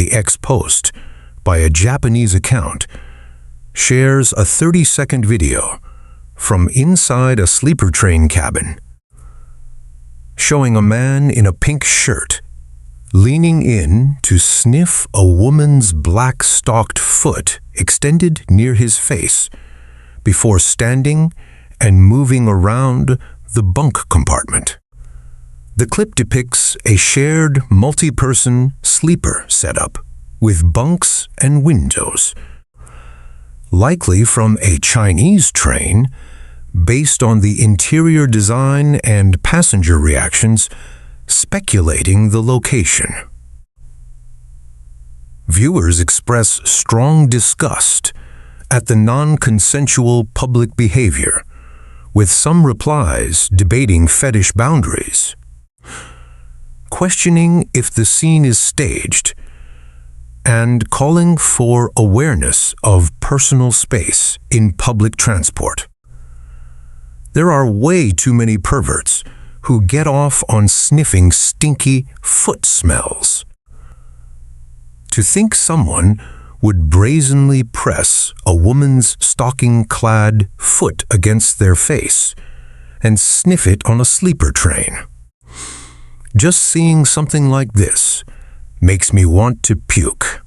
the X post by a Japanese account shares a 30-second video from inside a sleeper train cabin showing a man in a pink shirt leaning in to sniff a woman's black-stalked foot extended near his face before standing and moving around the bunk compartment. The clip depicts a shared multi-person sleeper setup with bunks and windows, likely from a Chinese train, based on the interior design and passenger reactions, speculating the location. Viewers express strong disgust at the non-consensual public behavior, with some replies debating fetish boundaries, questioning if the scene is staged, and calling for awareness of personal space in public transport. There are way too many perverts who get off on sniffing stinky foot smells. To think someone would brazenly press a woman's stocking-clad foot against their face and sniff it on a sleeper train. Just seeing something like this makes me want to puke.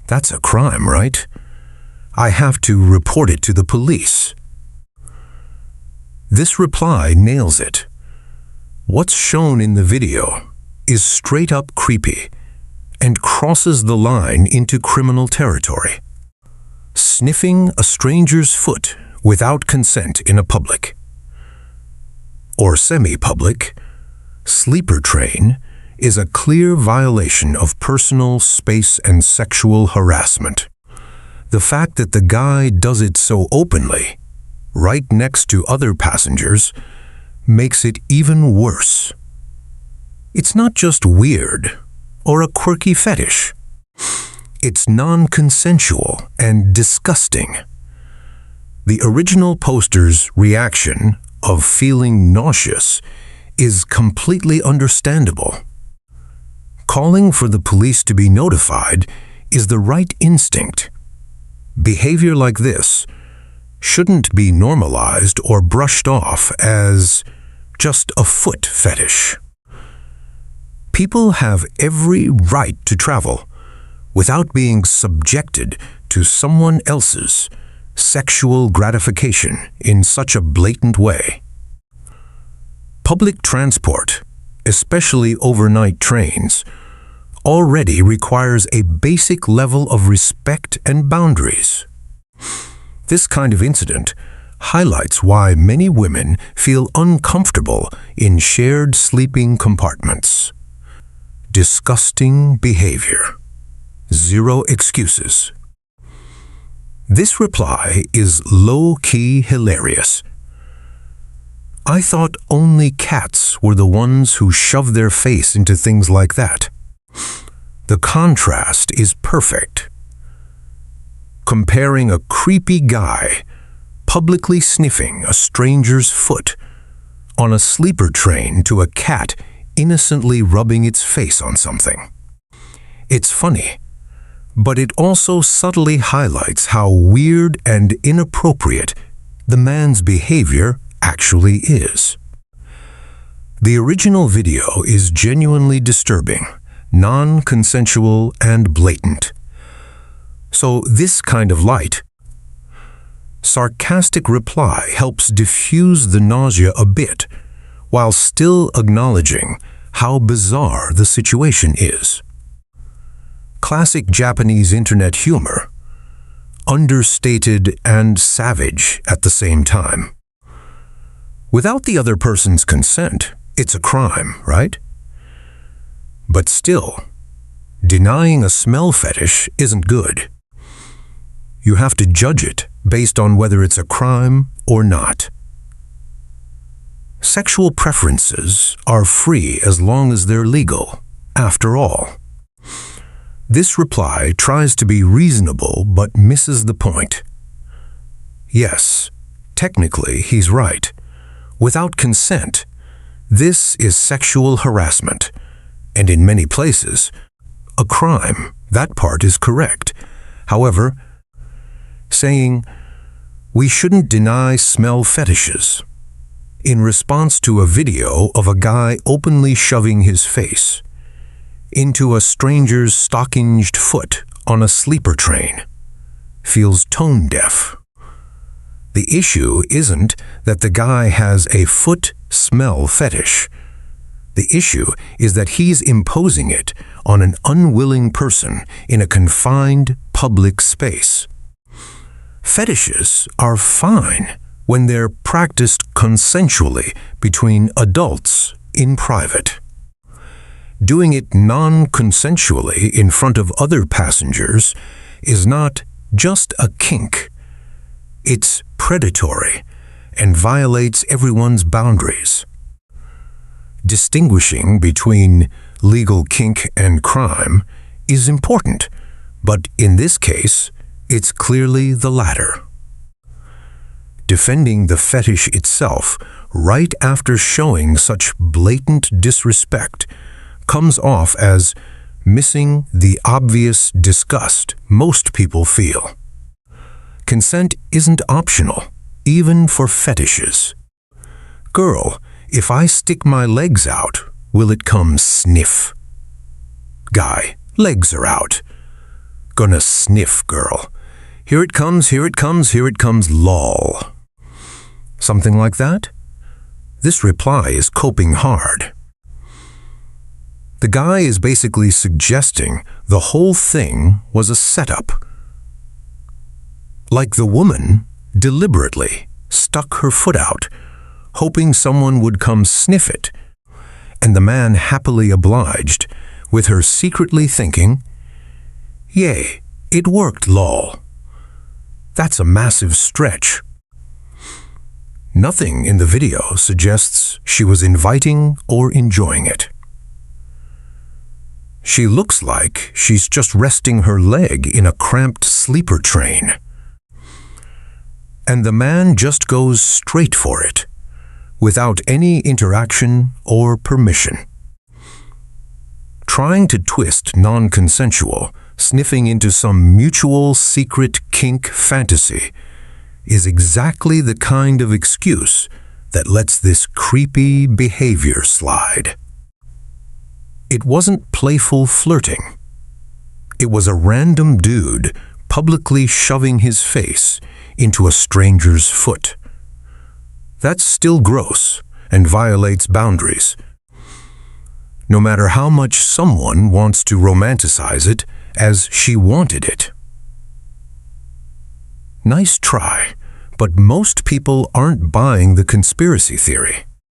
That's a crime, right? I have to report it to the police. This reply nails it. What's shown in the video is straight up creepy and crosses the line into criminal territory. Sniffing a stranger's foot without consent in a public or semi-public sleeper train is a clear violation of personal space and sexual harassment. The fact that the guy does it so openly, right next to other passengers, makes it even worse. It's not just weird or a quirky fetish. It's non-consensual and disgusting. The original poster's reaction of feeling nauseous is completely understandable. Calling for the police to be notified is the right instinct. Behavior like this shouldn't be normalized or brushed off as just a foot fetish. People have every right to travel without being subjected to someone else's sexual gratification in such a blatant way. Public transport, especially overnight trains, already requires a basic level of respect and boundaries. This kind of incident highlights why many women feel uncomfortable in shared sleeping compartments. Disgusting behavior. Zero excuses. This reply is low-key hilarious. I thought only cats were the ones who shove their face into things like that. The contrast is perfect. Comparing a creepy guy publicly sniffing a stranger's foot on a sleeper train to a cat innocently rubbing its face on something. It's funny, but it also subtly highlights how weird and inappropriate the man's behavior actually is. The original video is genuinely disturbing, non-consensual, and blatant. So this kind of light, sarcastic reply helps diffuse the nausea a bit, while still acknowledging how bizarre the situation is. Classic Japanese internet humor, understated and savage at the same time. Without the other person's consent, it's a crime, right? But still, denying a smell fetish isn't good. You have to judge it based on whether it's a crime or not. Sexual preferences are free as long as they're legal, after all. This reply tries to be reasonable but misses the point. Yes, technically he's right. Without consent, this is sexual harassment, and in many places, a crime. That part is correct. However, saying, "We shouldn't deny smell fetishes," in response to a video of a guy openly shoving his face into a stranger's stockinged foot on a sleeper train, feels tone deaf. The issue isn't that the guy has a foot smell fetish. The issue is that he's imposing it on an unwilling person in a confined public space. Fetishes are fine when they're practiced consensually between adults in private. Doing it non-consensually in front of other passengers is not just a kink. It's predatory and violates everyone's boundaries. Distinguishing between legal kink and crime is important, but in this case, it's clearly the latter. Defending the fetish itself right after showing such blatant disrespect comes off as missing the obvious disgust most people feel. Consent isn't optional, even for fetishes. Girl, if I stick my legs out, will it come sniff? Guy, legs are out. Gonna sniff, girl. Here it comes, here it comes, here it comes, lol. Something like that? This reply is coping hard. The guy is basically suggesting the whole thing was a setup. Like the woman deliberately stuck her foot out, hoping someone would come sniff it, and the man happily obliged, with her secretly thinking, "Yay, it worked, lol." That's a massive stretch. Nothing in the video suggests she was inviting or enjoying it. She looks like she's just resting her leg in a cramped sleeper train. And the man just goes straight for it, without any interaction or permission. Trying to twist non-consensual, sniffing into some mutual secret kink fantasy is exactly the kind of excuse that lets this creepy behavior slide. It wasn't playful flirting. It was a random dude publicly shoving his face into a stranger's foot. That's still gross and violates boundaries, no matter how much someone wants to romanticize it as she wanted it. Nice try, but most people aren't buying the conspiracy theory.